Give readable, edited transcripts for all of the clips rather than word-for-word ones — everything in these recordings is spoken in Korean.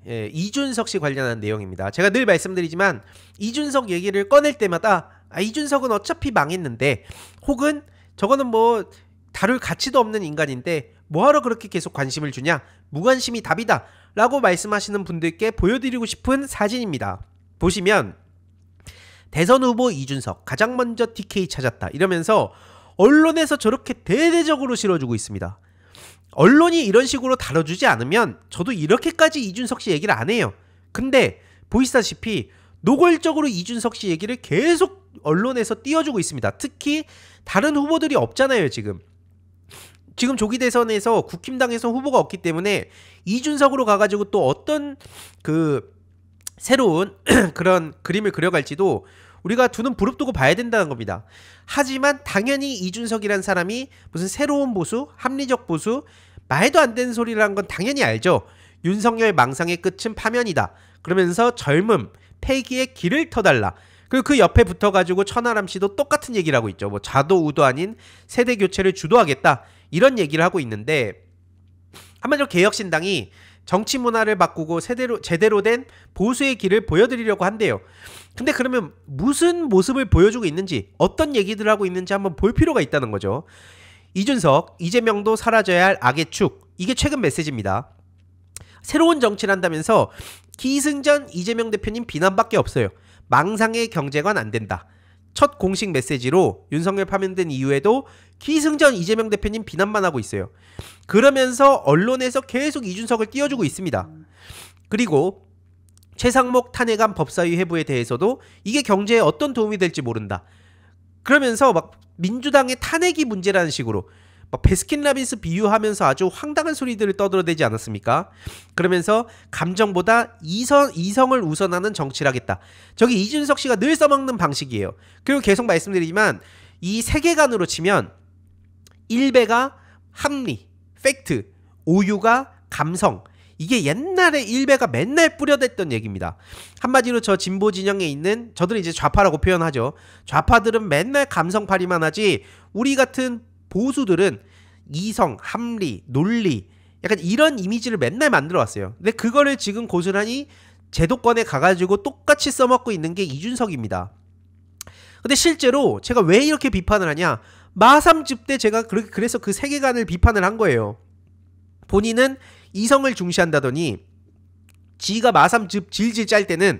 예, 이준석 씨 관련한 내용입니다. 제가 늘 말씀드리지만 이준석 얘기를 꺼낼 때마다 이준석은 어차피 망했는데, 혹은 저거는 뭐 다룰 가치도 없는 인간인데 뭐하러 그렇게 계속 관심을 주냐, 무관심이 답이다 라고 말씀하시는 분들께 보여드리고 싶은 사진입니다. 보시면 대선 후보 이준석 가장 먼저 TK 찾았다 이러면서 언론에서 저렇게 대대적으로 실어주고 있습니다. 언론이 이런 식으로 다뤄주지 않으면 저도 이렇게까지 이준석 씨 얘기를 안 해요. 근데 보시다시피 노골적으로 이준석 씨 얘기를 계속 언론에서 띄워주고 있습니다. 특히 다른 후보들이 없잖아요. 지금 조기 대선에서 국힘당에서 후보가 없기 때문에 이준석으로 가가지고 또 어떤 그 새로운 그런 그림을 그려갈지도 우리가 두 눈 부릅뜨고 봐야 된다는 겁니다. 하지만 당연히 이준석이란 사람이 무슨 새로운 보수, 합리적 보수, 말도 안 되는 소리라는 건 당연히 알죠. 윤석열 망상의 끝은 파면이다 그러면서 젊음, 패기의 길을 터달라. 그리고 그 옆에 붙어가지고 천하람 씨도 똑같은 얘기를 하고 있죠. 뭐 자도 우도 아닌 세대 교체를 주도하겠다 이런 얘기를 하고 있는데, 한마디로 개혁신당이 정치 문화를 바꾸고 제대로 된 보수의 길을 보여드리려고 한대요. 근데 그러면 무슨 모습을 보여주고 있는지, 어떤 얘기들을 하고 있는지 한번 볼 필요가 있다는 거죠. 이준석, 이재명도 사라져야 할 악의 축, 이게 최근 메시지입니다. 새로운 정치를 한다면서 기승전 이재명 대표님 비난밖에 없어요. 망상의 경제관 안 된다. 첫 공식 메시지로 윤석열 파면된 이후에도 기승전 이재명 대표님 비난만 하고 있어요. 그러면서 언론에서 계속 이준석을 띄워주고 있습니다. 그리고 최상목 탄핵안 법사위 회부에 대해서도 이게 경제에 어떤 도움이 될지 모른다. 그러면서 막 민주당의 탄핵이 문제라는 식으로 막 베스킨라빈스 비유하면서 아주 황당한 소리들을 떠들어대지 않았습니까? 그러면서 감정보다 이성을 우선하는 정치를 하겠다. 저기 이준석 씨가 늘 써먹는 방식이에요. 그리고 계속 말씀드리지만 이 세계관으로 치면 1배가 합리, 팩트, 5유가 감성, 이게 옛날에 1배가 맨날 뿌려댔던 얘기입니다. 한마디로 저 진보 진영에 있는, 저들은 이제 좌파라고 표현하죠. 좌파들은 맨날 감성팔이만 하지 우리 같은 보수들은 이성, 합리, 논리, 약간 이런 이미지를 맨날 만들어 왔어요. 근데 그거를 지금 고스란히 제도권에 가가지고 똑같이 써먹고 있는 게 이준석입니다. 근데 실제로 제가 왜 이렇게 비판을 하냐, 마3집 때 제가 그래서 그 세계관을 비판을 한 거예요. 본인은 이성을 중시한다더니 지가 마3집 질질 짤 때는,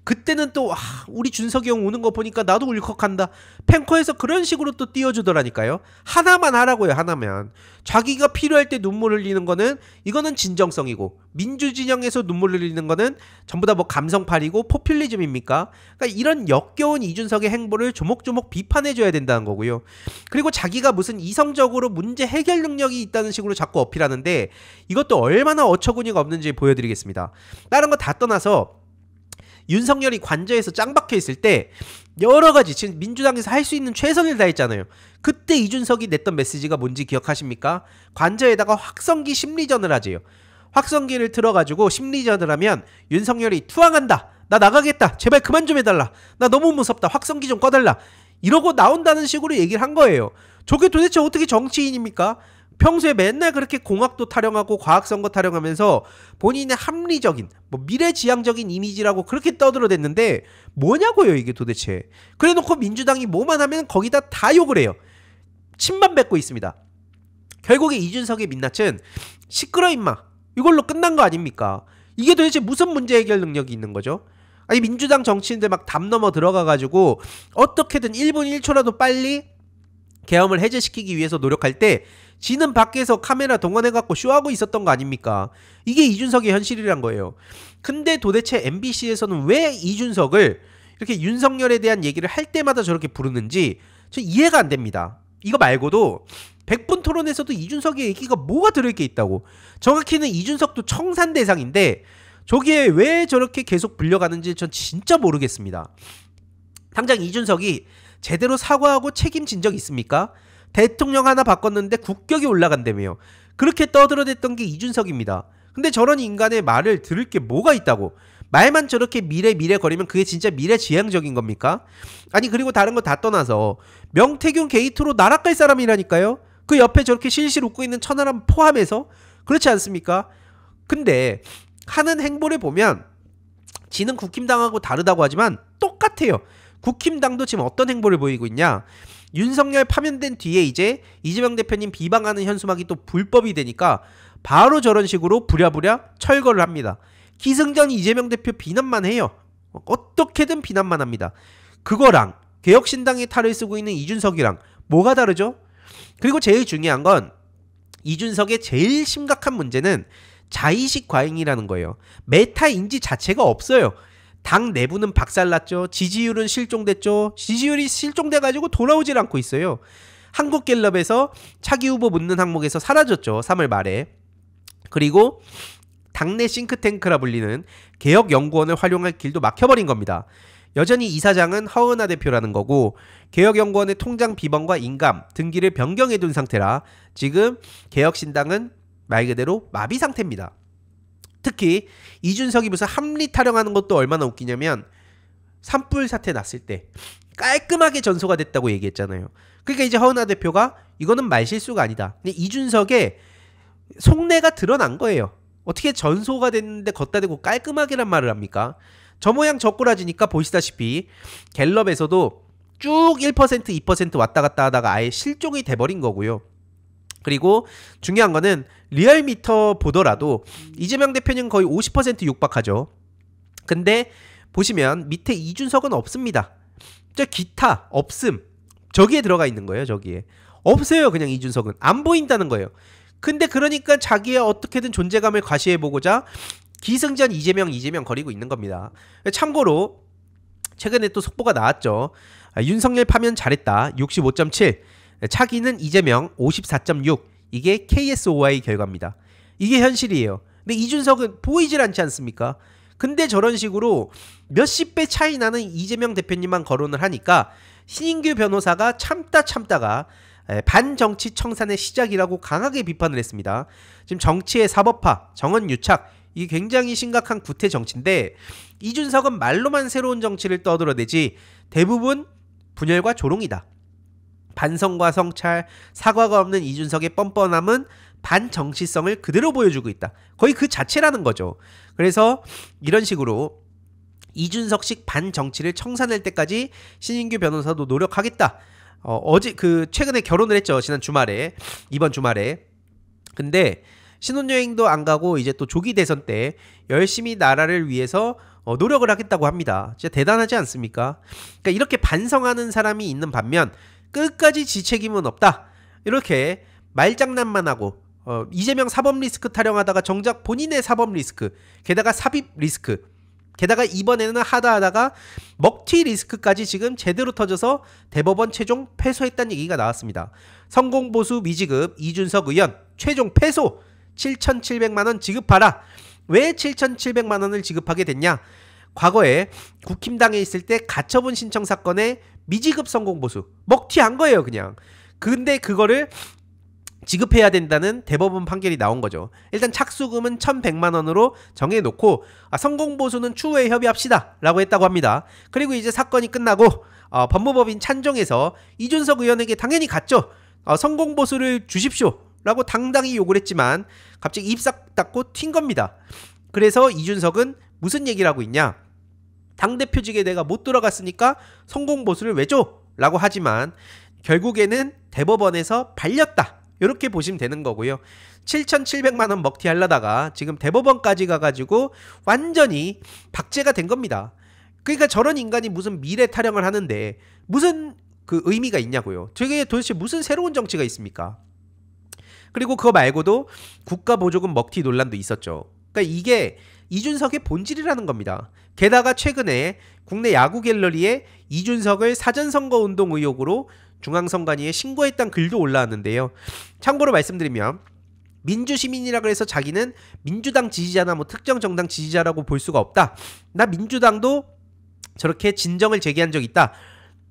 그때는 또 우리 준석이 형 우는 거 보니까 나도 울컥한다. 팬코에서 그런 식으로 또 띄워주더라니까요. 하나만 하라고요. 하나만. 자기가 필요할 때 눈물 흘리는 거는 이거는 진정성이고, 민주진영에서 눈물 흘리는 거는 전부 다 뭐 감성팔이고 포퓰리즘입니까? 그러니까 이런 역겨운 이준석의 행보를 조목조목 비판해줘야 된다는 거고요. 그리고 자기가 무슨 이성적으로 문제 해결 능력이 있다는 식으로 자꾸 어필하는데 이것도 얼마나 어처구니가 없는지 보여드리겠습니다. 다른 거 다 떠나서 윤석열이 관저에서 짱 박혀있을 때 여러가지 지금 민주당에서 할 수 있는 최선을 다했잖아요. 그때 이준석이 냈던 메시지가 뭔지 기억하십니까? 관저에다가 확성기 심리전을 하지요. 확성기를 틀어가지고 심리전을 하면 윤석열이 투항한다, 나 나가겠다, 제발 그만 좀 해달라, 나 너무 무섭다, 확성기 좀 꺼달라, 이러고 나온다는 식으로 얘기를 한 거예요. 저게 도대체 어떻게 정치인입니까? 평소에 맨날 그렇게 공학도 타령하고 과학선거 타령하면서 본인의 합리적인 뭐 미래지향적인 이미지라고 그렇게 떠들어댔는데 뭐냐고요 이게 도대체. 그래놓고 민주당이 뭐만 하면 거기다 다 욕을 해요. 침만 뱉고 있습니다. 결국에 이준석의 민낯은 시끄러 임마 이걸로 끝난 거 아닙니까? 이게 도대체 무슨 문제 해결 능력이 있는 거죠? 아니 민주당 정치인들 막 담 넘어 들어가가지고 어떻게든 1분 1초라도 빨리 계엄을 해제시키기 위해서 노력할 때 지는 밖에서 카메라 동원해갖고 쇼하고 있었던 거 아닙니까? 이게 이준석의 현실이란 거예요. 근데 도대체 MBC에서는 왜 이준석을 이렇게 윤석열에 대한 얘기를 할 때마다 저렇게 부르는지 저 이해가 안 됩니다. 이거 말고도 100분 토론에서도 이준석의 얘기가 뭐가 들어있게 있다고. 정확히는 이준석도 청산 대상인데 저기에 왜 저렇게 계속 불려가는지 전 진짜 모르겠습니다. 당장 이준석이 제대로 사과하고 책임진 적 있습니까? 대통령 하나 바꿨는데 국격이 올라간다며요. 그렇게 떠들어댔던 게 이준석입니다. 근데 저런 인간의 말을 들을 게 뭐가 있다고. 말만 저렇게 미래 거리면 그게 진짜 미래지향적인 겁니까? 아니 그리고 다른 거 다 떠나서 명태균 게이트로 날아갈 사람이라니까요. 그 옆에 저렇게 실실 웃고 있는 천하람 포함해서. 그렇지 않습니까? 근데 하는 행보를 보면 지는 국힘당하고 다르다고 하지만 똑같아요. 국힘당도 지금 어떤 행보를 보이고 있냐? 윤석열 파면된 뒤에 이제 이재명 대표님 비방하는 현수막이 또 불법이 되니까 바로 저런 식으로 부랴부랴 철거를 합니다. 기승전 이재명 대표 비난만 해요. 어떻게든 비난만 합니다. 그거랑 개혁신당의 탈을 쓰고 있는 이준석이랑 뭐가 다르죠? 그리고 제일 중요한 건 이준석의 제일 심각한 문제는 자의식 과잉이라는 거예요. 메타 인지 자체가 없어요. 당 내부는 박살났죠. 지지율은 실종됐죠. 지지율이 실종돼가지고 돌아오질 않고 있어요. 한국갤럽에서 차기 후보 묻는 항목에서 사라졌죠. 3월 말에. 그리고 당내 싱크탱크라 불리는 개혁연구원을 활용할 길도 막혀버린 겁니다. 여전히 이사장은 허은하 대표라는 거고 개혁연구원의 통장 비번과 인감, 등기를 변경해둔 상태라 지금 개혁신당은 말 그대로 마비 상태입니다. 특히 이준석이 무슨 합리 타령하는 것도 얼마나 웃기냐면 산불 사태 났을 때 깔끔하게 전소가 됐다고 얘기했잖아요. 그러니까 이제 허은하 대표가 이거는 말실수가 아니다. 근데 이준석의 속내가 드러난 거예요. 어떻게 전소가 됐는데 걷다 대고 깔끔하게란 말을 합니까? 저 모양 저 꼬라지니까 보시다시피 갤럽에서도 쭉 1% 2% 왔다 갔다 하다가 아예 실종이 돼버린 거고요. 그리고 중요한 거는 리얼미터 보더라도 이재명 대표는 거의 50% 육박하죠. 근데 보시면 밑에 이준석은 없습니다. 저 기타 없음 저기에 들어가 있는 거예요. 저기에 없어요. 그냥 이준석은 안 보인다는 거예요. 근데 그러니까 자기의 어떻게든 존재감을 과시해보고자 기승전 이재명 거리고 있는 겁니다. 참고로 최근에 또 속보가 나왔죠. 윤석열 파면 잘했다 65.7, 차기는 이재명 54.6. 이게 KSOI 결과입니다. 이게 현실이에요. 근데 이준석은 보이질 않지 않습니까? 근데 저런 식으로 몇십 배 차이 나는 이재명 대표님만 거론을 하니까 신인규 변호사가 참다가 반정치 청산의 시작이라고 강하게 비판을 했습니다. 지금 정치의 사법화, 정언유착, 이게 굉장히 심각한 구태 정치인데 이준석은 말로만 새로운 정치를 떠들어대지 대부분 분열과 조롱이다. 반성과 성찰, 사과가 없는 이준석의 뻔뻔함은 반정치성을 그대로 보여주고 있다. 거의 그 자체라는 거죠. 그래서 이런 식으로 이준석식 반정치를 청산할 때까지 신인규 변호사도 노력하겠다. 어제 최근에 결혼을 했죠. 지난 주말에, 이번 주말에. 근데 신혼여행도 안 가고 이제 또 조기 대선 때 열심히 나라를 위해서 노력을 하겠다고 합니다. 진짜 대단하지 않습니까? 그러니까 이렇게 반성하는 사람이 있는 반면 끝까지 지 책임은 없다. 이렇게 말장난만 하고 이재명 사법 리스크 타령하다가 정작 본인의 사법 리스크, 게다가 삽입 리스크, 게다가 이번에는 하다가 먹튀 리스크까지 지금 제대로 터져서 대법원 최종 패소했다는 얘기가 나왔습니다. 성공보수 미지급 이준석 의원 최종 패소 7,700만원 지급하라. 왜 7,700만원을 지급하게 됐냐? 과거에 국힘당에 있을 때 가처분 신청 사건에 미지급 성공보수 먹튀한 거예요 그냥. 근데 그거를 지급해야 된다는 대법원 판결이 나온 거죠. 일단 착수금은 1,100만원으로 정해놓고 성공보수는 추후에 협의합시다 라고 했다고 합니다. 그리고 이제 사건이 끝나고 법무법인 찬정에서 이준석 의원에게 당연히 갔죠. 성공보수를 주십시오 라고 당당히 요구를 했지만 갑자기 입 싹 닫고 튄 겁니다. 그래서 이준석은 무슨 얘기를 하고 있냐? 당대표직에 내가 못 들어갔으니까 성공보수를 왜 줘? 라고 하지만 결국에는 대법원에서 발렸다. 이렇게 보시면 되는 거고요. 7,700만원 먹튀 하려다가 지금 대법원까지 가가지고 완전히 박제가 된 겁니다. 그러니까 저런 인간이 무슨 미래 타령을 하는데 무슨 의미가 있냐고요. 저게 도대체 무슨 새로운 정치가 있습니까? 그리고 그거 말고도 국가보조금 먹튀 논란도 있었죠. 그러니까 이게 이준석의 본질이라는 겁니다. 게다가 최근에 국내 야구 갤러리에 이준석을 사전선거운동 의혹으로 중앙선관위에 신고했다는 글도 올라왔는데요. 참고로 말씀드리면 민주시민이라 해서 자기는 민주당 지지자나 뭐 특정 정당 지지자라고 볼 수가 없다. 나 민주당도 저렇게 진정을 제기한 적 있다.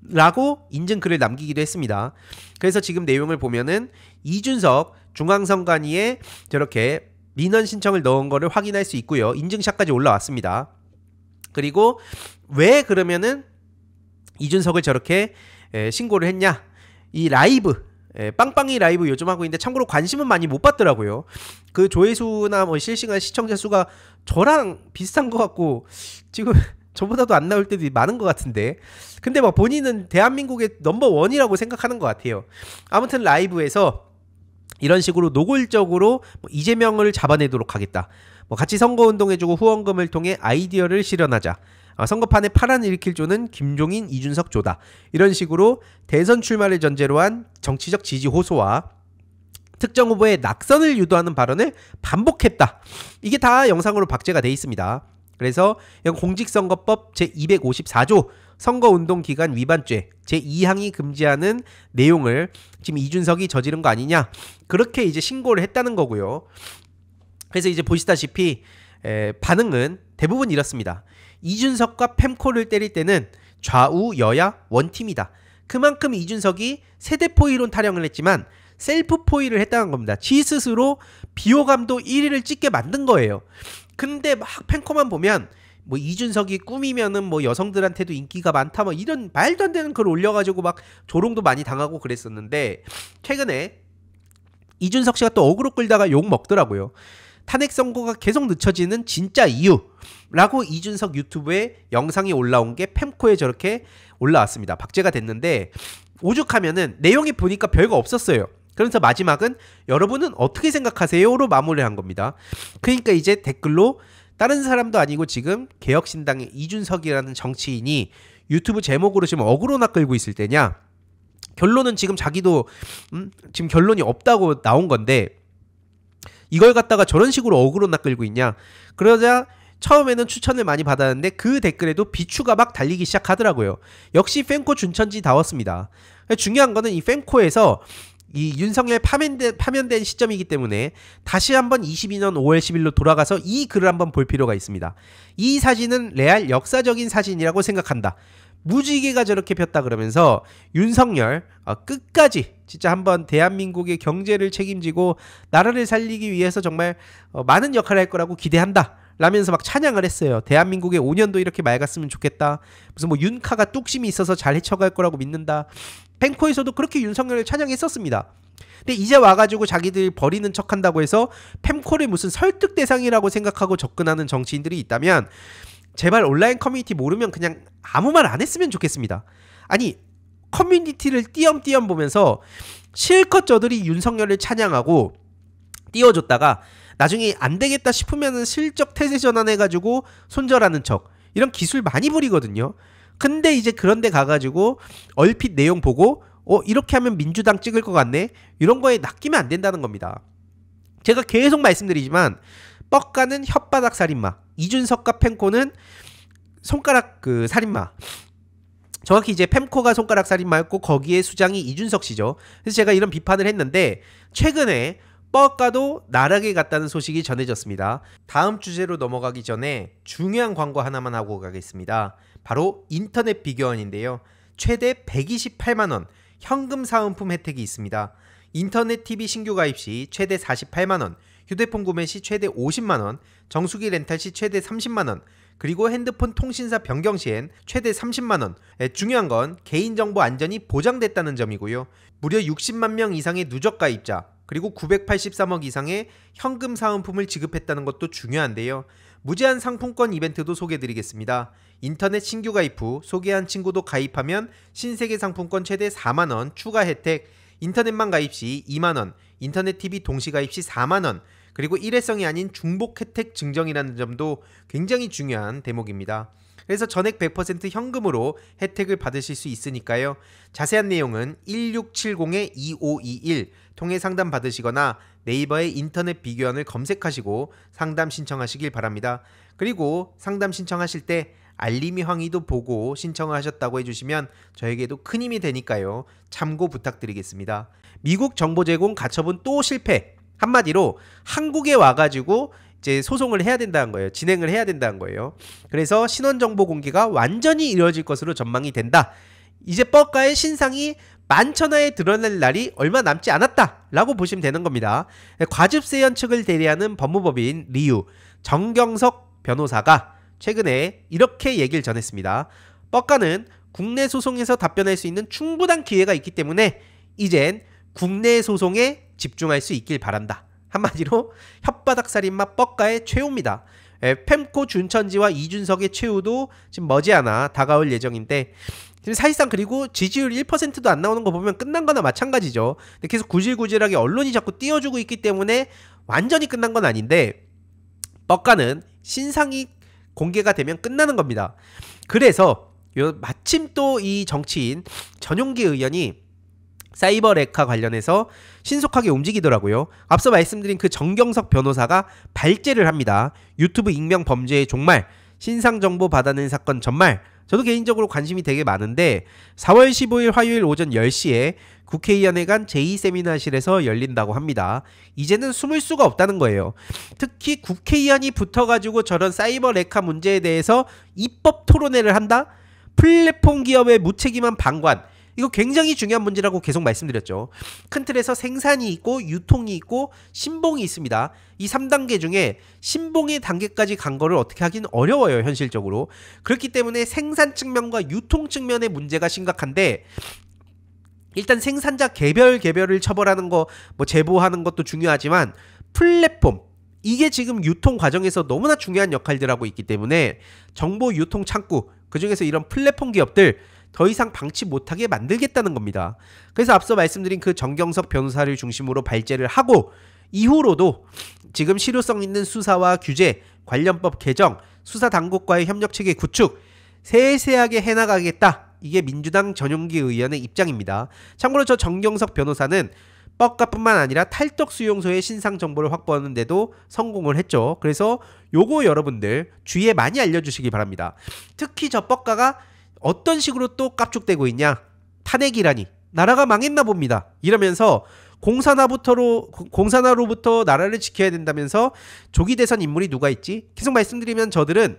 라고 인증글을 남기기도 했습니다. 그래서 지금 내용을 보면은 이준석 중앙선관위에 저렇게 민원 신청을 넣은 거를 확인할 수 있고요. 인증샷까지 올라왔습니다. 그리고 왜 그러면은 이준석을 저렇게 신고를 했냐? 이 라이브 빵빵이 라이브 요즘 하고 있는데 참고로 관심은 많이 못 받더라고요. 그 조회수나 뭐 실시간 시청자 수가 저랑 비슷한 것 같고 지금 저보다도 안 나올 때도 많은 것 같은데, 근데 막 본인은 대한민국의 넘버원이라고 생각하는 것 같아요. 아무튼 라이브에서 이런 식으로 노골적으로 뭐 이재명을 잡아내도록 하겠다, 뭐 같이 선거운동해주고 후원금을 통해 아이디어를 실현하자, 선거판에 파란 일으킬 조는 김종인, 이준석 조다, 이런 식으로 대선 출마를 전제로 한 정치적 지지 호소와 특정 후보의 낙선을 유도하는 발언을 반복했다. 이게 다 영상으로 박제가 돼 있습니다. 그래서 공직선거법 제254조 선거운동기간 위반죄 제2항이 금지하는 내용을 지금 이준석이 저지른 거 아니냐, 그렇게 이제 신고를 했다는 거고요. 그래서 이제 보시다시피 반응은 대부분 이렇습니다. 이준석과 펜코를 때릴 때는 좌우 여야 원팀이다. 그만큼 이준석이 세대포위론 타령을 했지만 셀프 포위를 했다는 겁니다. 지 스스로 비호감도 1위를 찍게 만든 거예요. 근데 막 펜코만 보면 뭐 이준석이 꾸미면은 뭐 여성들한테도 인기가 많다 뭐 이런 말도 안 되는 글 올려가지고 막 조롱도 많이 당하고 그랬었는데, 최근에 이준석 씨가 또 어그로 끌다가 욕 먹더라고요. 탄핵 선고가 계속 늦춰지는 진짜 이유라고 이준석 유튜브에 영상이 올라온 게 펜코에 저렇게 올라왔습니다. 박제가 됐는데 오죽하면은 내용이 보니까 별거 없었어요. 그래서 마지막은 여러분은 어떻게 생각하세요?로 마무리를 한 겁니다. 그러니까 이제 댓글로 다른 사람도 아니고 지금 개혁신당의 이준석이라는 정치인이 유튜브 제목으로 지금 어그로나 끌고 있을 때냐, 결론은 지금 자기도 지금 결론이 없다고 나온 건데 이걸 갖다가 저런 식으로 어그로나 끌고 있냐. 그러자 처음에는 추천을 많이 받았는데 그 댓글에도 비추가 막 달리기 시작하더라고요. 역시 펜코 준천지다웠습니다. 중요한 거는 이 펜코에서 이 윤석열 파면된 시점이기 때문에 다시 한번 22년 5월 10일로 돌아가서 이 글을 한번 볼 필요가 있습니다. 이 사진은 레알 역사적인 사진이라고 생각한다. 무지개가 저렇게 폈다 그러면서 윤석열 끝까지 진짜 한번 대한민국의 경제를 책임지고 나라를 살리기 위해서 정말 많은 역할을 할 거라고 기대한다 라면서 막 찬양을 했어요. 대한민국의 5년도 이렇게 맑았으면 좋겠다. 무슨 뭐 윤카가 뚝심이 있어서 잘 헤쳐갈 거라고 믿는다. 펜코에서도 그렇게 윤석열을 찬양했었습니다. 근데 이제 와가지고 자기들 버리는 척한다고 해서 펜코를 무슨 설득 대상이라고 생각하고 접근하는 정치인들이 있다면 제발 온라인 커뮤니티 모르면 그냥 아무 말 안 했으면 좋겠습니다. 아니 커뮤니티를 띄엄띄엄 보면서 실컷 저들이 윤석열을 찬양하고 띄워줬다가 나중에 안 되겠다 싶으면은 슬쩍 태세 전환해가지고 손절하는 척, 이런 기술 많이 부리거든요. 근데 이제 그런데 가가지고 얼핏 내용 보고 이렇게 하면 민주당 찍을 것 같네, 이런 거에 낚이면 안 된다는 겁니다. 제가 계속 말씀드리지만 뻑가는 혓바닥 살인마, 이준석과 펜코는 손가락 살인마. 정확히 이제 펜코가 손가락 살인마였고 거기에 수장이 이준석 씨죠. 그래서 제가 이런 비판을 했는데 최근에 뻑가도 나락에 갔다는 소식이 전해졌습니다. 다음 주제로 넘어가기 전에 중요한 광고 하나만 하고 가겠습니다. 바로 인터넷 비교원인데요. 최대 128만원 현금 사은품 혜택이 있습니다. 인터넷 TV 신규 가입 시 최대 48만원, 휴대폰 구매 시 최대 50만원, 정수기 렌탈 시 최대 30만원, 그리고 핸드폰 통신사 변경 시엔 최대 30만원. 중요한 건 개인정보 안전이 보장됐다는 점이고요. 무려 60만 명 이상의 누적 가입자, 그리고 983억 이상의 현금 사은품을 지급했다는 것도 중요한데요. 무제한 상품권 이벤트도 소개해드리겠습니다. 인터넷 신규 가입 후 소개한 친구도 가입하면 신세계 상품권 최대 4만원 추가 혜택, 인터넷만 가입 시 2만원, 인터넷 TV 동시 가입 시 4만원, 그리고 일회성이 아닌 중복 혜택 증정이라는 점도 굉장히 중요한 대목입니다. 그래서 전액 100% 현금으로 혜택을 받으실 수 있으니까요. 자세한 내용은 1670-2521 통해 상담 받으시거나 네이버에 인터넷 비교원을 검색하시고 상담 신청하시길 바랍니다. 그리고 상담 신청하실 때 알림이 황의도 보고 신청을 하셨다고 해주시면 저에게도 큰 힘이 되니까요. 참고 부탁드리겠습니다. 미국 정보 제공 가처분 또 실패. 한마디로 한국에 와가지고 이제 소송을 해야 된다는 거예요. 진행을 해야 된다는 거예요. 그래서 신원정보 공개가 완전히 이루어질 것으로 전망이 된다. 이제 뻑가의 신상이 만천하에 드러날 날이 얼마 남지 않았다 라고 보시면 되는 겁니다. 과즙세연 측을 대리하는 법무법인 리우 정경석 변호사가 최근에 이렇게 얘기를 전했습니다. 뻑가는 국내 소송에서 답변할 수 있는 충분한 기회가 있기 때문에 이젠 국내 소송에 집중할 수 있길 바란다. 한마디로 혓바닥 살인마 뻑가의 최후입니다. 펜코 준천지와 이준석의 최후도 지금 머지않아 다가올 예정인데 지금 사실상 그리고 지지율 1%도 안 나오는 거 보면 끝난 거나 마찬가지죠. 근데 계속 구질구질하게 언론이 자꾸 띄워주고 있기 때문에 완전히 끝난 건 아닌데 뻑가는 신상이 공개가 되면 끝나는 겁니다. 그래서 마침 또 이 정치인 전용기 의원이 사이버 레카 관련해서 신속하게 움직이더라고요. 앞서 말씀드린 그 정경석 변호사가 발제를 합니다. 유튜브 익명 범죄의 종말, 신상정보 받아낸 사건 전말. 저도 개인적으로 관심이 되게 많은데 4월 15일 화요일 오전 10시에 국회의원회관 제2세미나실에서 열린다고 합니다. 이제는 숨을 수가 없다는 거예요. 특히 국회의원이 붙어가지고 저런 사이버 레카 문제에 대해서 입법 토론회를 한다? 플랫폼 기업의 무책임한 방관, 이거 굉장히 중요한 문제라고 계속 말씀드렸죠. 큰 틀에서 생산이 있고 유통이 있고 신봉이 있습니다. 이 3단계 중에 신봉의 단계까지 간 거를 어떻게 하긴 어려워요, 현실적으로. 그렇기 때문에 생산 측면과 유통 측면의 문제가 심각한데 일단 생산자 개별을 처벌하는 거, 뭐 제보하는 것도 중요하지만 플랫폼, 이게 지금 유통 과정에서 너무나 중요한 역할들 하고 있기 때문에 정보 유통 창구, 그중에서 이런 플랫폼 기업들 더 이상 방치 못하게 만들겠다는 겁니다. 그래서 앞서 말씀드린 그 정경석 변호사를 중심으로 발제를 하고 이후로도 지금 실효성 있는 수사와 규제, 관련법 개정, 수사당국과의 협력체계 구축 세세하게 해나가겠다. 이게 민주당 전용기 의원의 입장입니다. 참고로 저 정경석 변호사는 뻑가뿐만 아니라 탈덕수용소의 신상정보를 확보하는 데도 성공을 했죠. 그래서 요거 여러분들 주위에 많이 알려주시기 바랍니다. 특히 저 뻑가가 어떤 식으로 또 깝죽대고 있냐, 탄핵이라니 나라가 망했나 봅니다 이러면서 공산화로부터 나라를 지켜야 된다면서 조기 대선 인물이 누가 있지? 계속 말씀드리면 저들은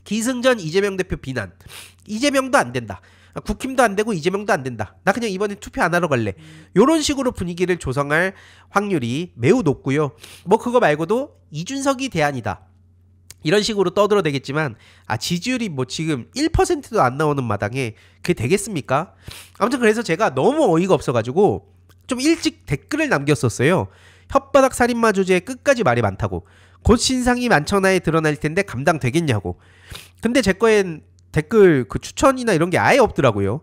기승전 이재명 대표 비난, 이재명도 안 된다, 국힘도 안 되고 이재명도 안 된다, 나 그냥 이번에 투표 안 하러 갈래, 요런 식으로 분위기를 조성할 확률이 매우 높고요. 뭐 그거 말고도 이준석이 대안이다 이런 식으로 떠들어대겠지만 지지율이 뭐 지금 1%도 안 나오는 마당에 그게 되겠습니까? 아무튼 그래서 제가 너무 어이가 없어가지고 좀 일찍 댓글을 남겼었어요. 혓바닥 살인마 주제에 끝까지 말이 많다고, 곧 신상이 만천하에 드러날 텐데 감당되겠냐고. 근데 제 거엔 댓글 그 추천이나 이런 게 아예 없더라고요.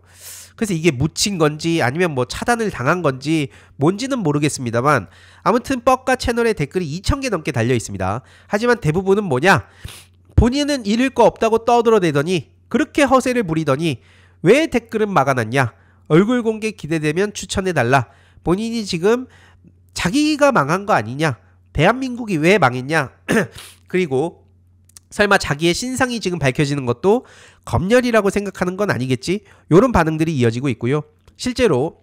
그래서 이게 묻힌 건지 아니면 뭐 차단을 당한 건지 뭔지는 모르겠습니다만 아무튼 뻑가 채널에 댓글이 2,000개 넘게 달려 있습니다. 하지만 대부분은 뭐냐, 본인은 잃을 거 없다고 떠들어대더니 그렇게 허세를 부리더니 왜 댓글은 막아놨냐, 얼굴 공개 기대되면 추천해달라, 본인이 지금 자기가 망한 거 아니냐, 대한민국이 왜 망했냐 그리고 설마 자기의 신상이 지금 밝혀지는 것도 검열이라고 생각하는 건 아니겠지? 이런 반응들이 이어지고 있고요. 실제로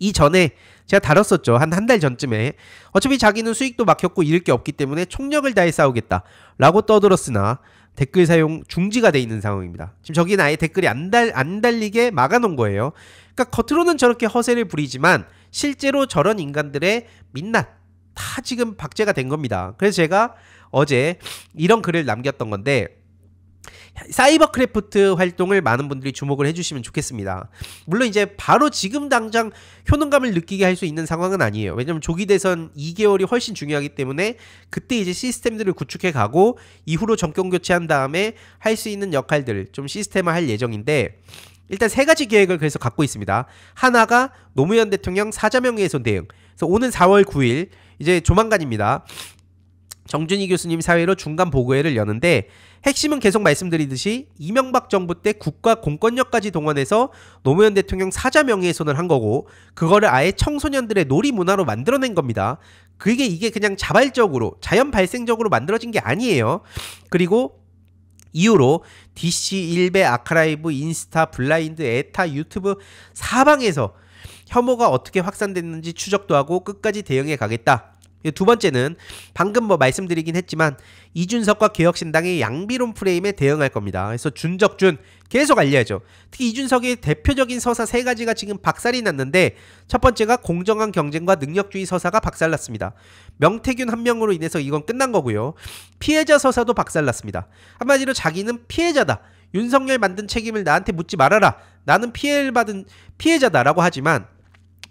이전에 제가 다뤘었죠. 한 달 전쯤에 어차피 자기는 수익도 막혔고 잃을 게 없기 때문에 총력을 다해 싸우겠다 라고 떠들었으나 댓글 사용 중지가 돼 있는 상황입니다. 지금 저기는 아예 댓글이 안 달리게 막아놓은 거예요. 그러니까 겉으로는 저렇게 허세를 부리지만 실제로 저런 인간들의 민낯 다 지금 박제가 된 겁니다. 그래서 제가 어제 이런 글을 남겼던 건데, 사이버크래프트 활동을 많은 분들이 주목을 해주시면 좋겠습니다. 물론 이제 바로 지금 당장 효능감을 느끼게 할 수 있는 상황은 아니에요. 왜냐면 조기 대선 2개월이 훨씬 중요하기 때문에 그때 이제 시스템들을 구축해 가고 이후로 정권 교체한 다음에 할 수 있는 역할들을 좀 시스템화할 예정인데, 일단 3가지 계획을 그래서 갖고 있습니다. 하나가 노무현 대통령 사자명예훼손 대응. 그래서 오는 4월 9일 이제 조만간입니다. 정준희 교수님 사회로 중간 보고회를 여는데 핵심은 계속 말씀드리듯이 이명박 정부 때 국가 공권력까지 동원해서 노무현 대통령 사자 명예훼손을 한 거고 그거를 아예 청소년들의 놀이 문화로 만들어낸 겁니다. 이게 그냥 자발적으로 자연 발생적으로 만들어진 게 아니에요. 그리고 이후로 DC, 일베, 아카라이브, 인스타, 블라인드, 에타, 유튜브 사방에서 혐오가 어떻게 확산됐는지 추적도 하고 끝까지 대응해 가겠다. 두 번째는 방금 뭐 말씀드리긴 했지만 이준석과 개혁신당의 양비론 프레임에 대응할 겁니다. 그래서 준적준 계속 알려야죠. 특히 이준석의 대표적인 서사 3가지가 지금 박살이 났는데, 첫 번째가 공정한 경쟁과 능력주의 서사가 박살났습니다. 명태균 한 명으로 인해서 이건 끝난 거고요. 피해자 서사도 박살났습니다. 한마디로 자기는 피해자다, 윤석열 만든 책임을 나한테 묻지 말아라, 나는 피해를 받은 피해자다라고 하지만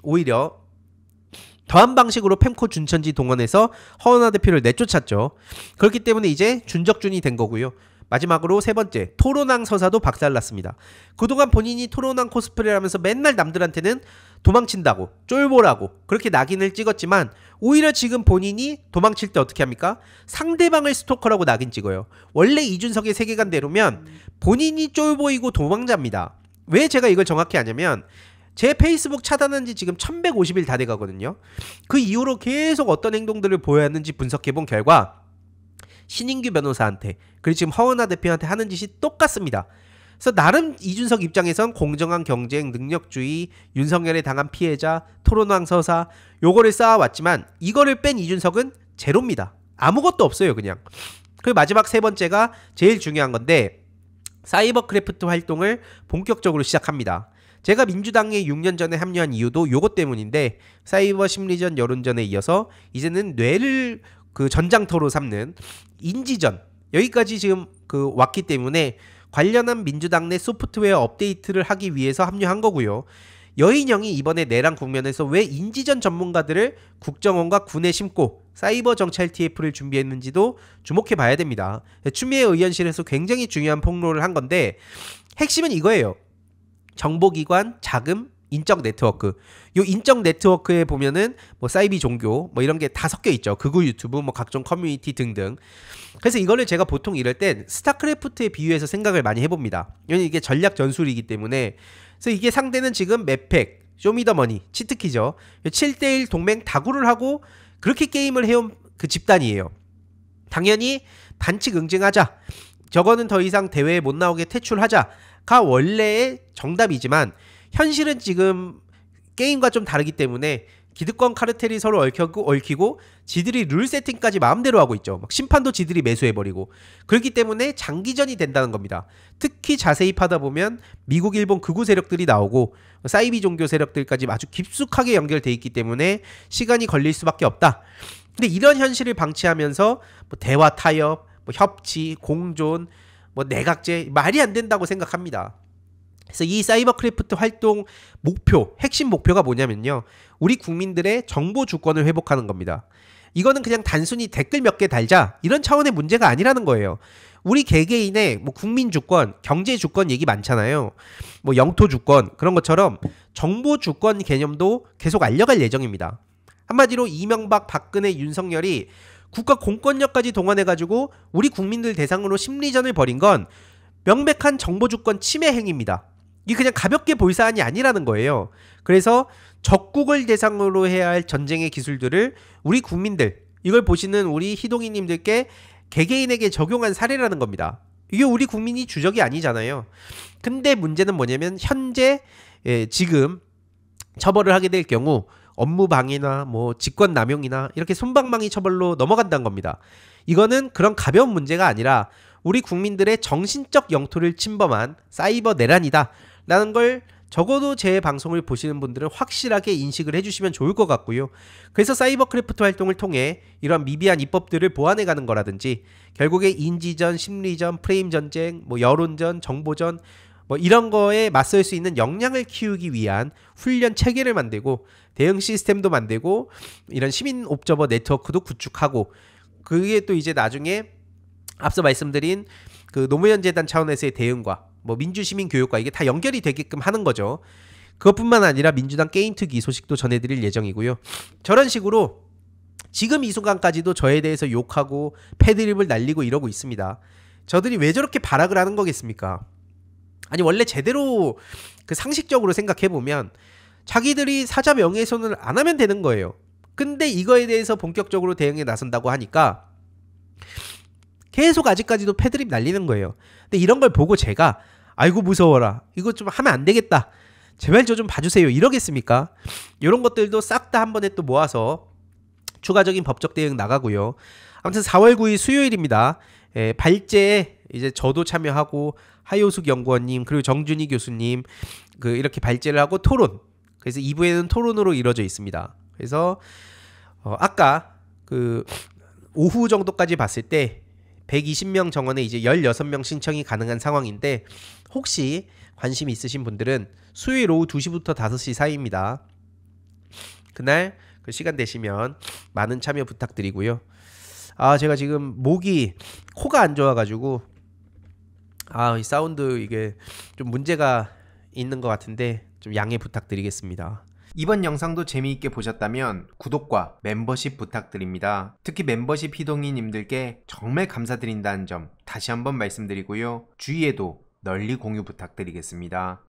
오히려 더한 방식으로 펜코 준천지 동원해서 허은하 대표를 내쫓았죠. 그렇기 때문에 이제 준적준이 된 거고요. 마지막으로 세 번째, 토론왕 서사도 박살났습니다. 그동안 본인이 토론왕 코스프레를 하면서 맨날 남들한테는 도망친다고, 쫄보라고 그렇게 낙인을 찍었지만 오히려 지금 본인이 도망칠 때 어떻게 합니까? 상대방을 스토커라고 낙인 찍어요. 원래 이준석의 세계관대로면 본인이 쫄보이고 도망자입니다. 왜 제가 이걸 정확히 아냐면 제 페이스북 차단한 지 지금 1150일 다 돼가거든요. 그 이후로 계속 어떤 행동들을 보여왔는지 분석해본 결과 신인규 변호사한테 그리고 지금 허은하 대표한테 하는 짓이 똑같습니다. 그래서 나름 이준석 입장에선 공정한 경쟁, 능력주의, 윤석열에 당한 피해자, 토론왕 서사 요거를 쌓아왔지만 이거를 뺀 이준석은 제로입니다. 아무것도 없어요 그냥. 그리고 마지막 세 번째가 제일 중요한 건데 사이버 크래프트 활동을 본격적으로 시작합니다. 제가 민주당에 6년 전에 합류한 이유도 요것 때문인데 사이버 심리전 여론전에 이어서 이제는 뇌를 그 전장터로 삼는 인지전 여기까지 지금 왔기 때문에 관련한 민주당 내 소프트웨어 업데이트를 하기 위해서 합류한 거고요. 여인영이 이번에 내란 국면에서 왜 인지전 전문가들을 국정원과 군에 심고 사이버 정찰 TF를 준비했는지도 주목해 봐야 됩니다. 추미애 의원실에서 굉장히 중요한 폭로를 한 건데 핵심은 이거예요. 정보기관, 자금, 인적 네트워크. 요 인적 네트워크에 보면은 뭐 사이비 종교 뭐 이런 게 다 섞여 있죠. 극우 유튜브 뭐 각종 커뮤니티 등등. 그래서 이거를 제가 보통 이럴 땐 스타크래프트에 비유해서 생각을 많이 해봅니다. 왜냐면 이게 전략 전술이기 때문에. 그래서 이게 상대는 지금 맵팩, 쇼미더머니, 치트키죠. 7대1 동맹 다구를 하고 그렇게 게임을 해온 그 집단이에요. 당연히 반칙 응징하자. 저거는 더 이상 대회에 못 나오게 퇴출하자가 원래의 정답이지만 현실은 지금 게임과 좀 다르기 때문에 기득권 카르텔이 서로 얽히고 지들이 룰 세팅까지 마음대로 하고 있죠. 막 심판도 지들이 매수해버리고 그렇기 때문에 장기전이 된다는 겁니다. 특히 자세히 파다 보면 미국, 일본 극우 세력들이 나오고 사이비 종교 세력들까지 아주 깊숙하게 연결돼 있기 때문에 시간이 걸릴 수밖에 없다. 근데 이런 현실을 방치하면서 뭐 대화 타협, 뭐 협치, 공존, 뭐 내각제 말이 안 된다고 생각합니다. 그래서 이 사이버 크래프트 활동 목표, 핵심 목표가 뭐냐면요. 우리 국민들의 정보 주권을 회복하는 겁니다. 이거는 그냥 단순히 댓글 몇 개 달자 이런 차원의 문제가 아니라는 거예요. 우리 개개인의 뭐 국민 주권, 경제 주권 얘기 많잖아요. 뭐 영토 주권 그런 것처럼 정보 주권 개념도 계속 알려갈 예정입니다. 한마디로 이명박, 박근혜, 윤석열이 국가 공권력까지 동원해가지고 우리 국민들 대상으로 심리전을 벌인 건 명백한 정보 주권 침해 행위입니다. 이게 그냥 가볍게 볼 사안이 아니라는 거예요. 그래서 적국을 대상으로 해야 할 전쟁의 기술들을 우리 국민들, 이걸 보시는 우리 희동이님들께 개개인에게 적용한 사례라는 겁니다. 이게 우리 국민이 주적이 아니잖아요. 근데 문제는 뭐냐면 현재 지금 처벌을 하게 될 경우 업무방해나 뭐 직권남용이나 이렇게 솜방망이 처벌로 넘어간다는 겁니다. 이거는 그런 가벼운 문제가 아니라 우리 국민들의 정신적 영토를 침범한 사이버 내란이다 라는 걸 적어도 제 방송을 보시는 분들은 확실하게 인식을 해주시면 좋을 것 같고요. 그래서 사이버 크래프트 활동을 통해 이런 미비한 입법들을 보완해가는 거라든지 결국에 인지전, 심리전, 프레임 전쟁, 뭐 여론전, 정보전 뭐 이런 거에 맞설 수 있는 역량을 키우기 위한 훈련 체계를 만들고 대응 시스템도 만들고 이런 시민 옵저버 네트워크도 구축하고 그게 또 이제 나중에 앞서 말씀드린 그 노무현 재단 차원에서의 대응과 뭐 민주시민 교육과 이게 다 연결이 되게끔 하는 거죠. 그것뿐만 아니라 민주당 게임 특위 소식도 전해드릴 예정이고요. 저런 식으로 지금 이 순간까지도 저에 대해서 욕하고 패드립을 날리고 이러고 있습니다. 저들이 왜 저렇게 발악을 하는 거겠습니까? 아니 원래 제대로 그 상식적으로 생각해보면 자기들이 사자 명예훼손을 안 하면 되는 거예요. 근데 이거에 대해서 본격적으로 대응에 나선다고 하니까 계속 아직까지도 패드립 날리는 거예요. 근데 이런 걸 보고 제가 아이고 무서워라, 이거 좀 하면 안 되겠다, 제발 저 좀 봐주세요 이러겠습니까? 이런 것들도 싹 다 한 번에 또 모아서 추가적인 법적 대응 나가고요. 아무튼 4월 9일 수요일입니다. 발제에 이제 저도 참여하고 하효숙 연구원님 그리고 정준희 교수님 그 이렇게 발제를 하고 토론. 그래서 2부에는 토론으로 이루어져 있습니다. 그래서 아까 그 오후 정도까지 봤을 때 120명 정원에 이제 16명 신청이 가능한 상황인데 혹시 관심 있으신 분들은 수요일 오후 2시부터 5시 사이입니다. 그날 그 시간 되시면 많은 참여 부탁드리고요. 제가 지금 코가 안 좋아가지고 이 사운드 이게 좀 문제가 있는 것 같은데 좀 양해 부탁드리겠습니다. 이번 영상도 재미있게 보셨다면 구독과 멤버십 부탁드립니다. 특히 멤버십 희동이님들께 정말 감사드린다는 점 다시 한번 말씀드리고요. 주위에도 널리 공유 부탁드리겠습니다.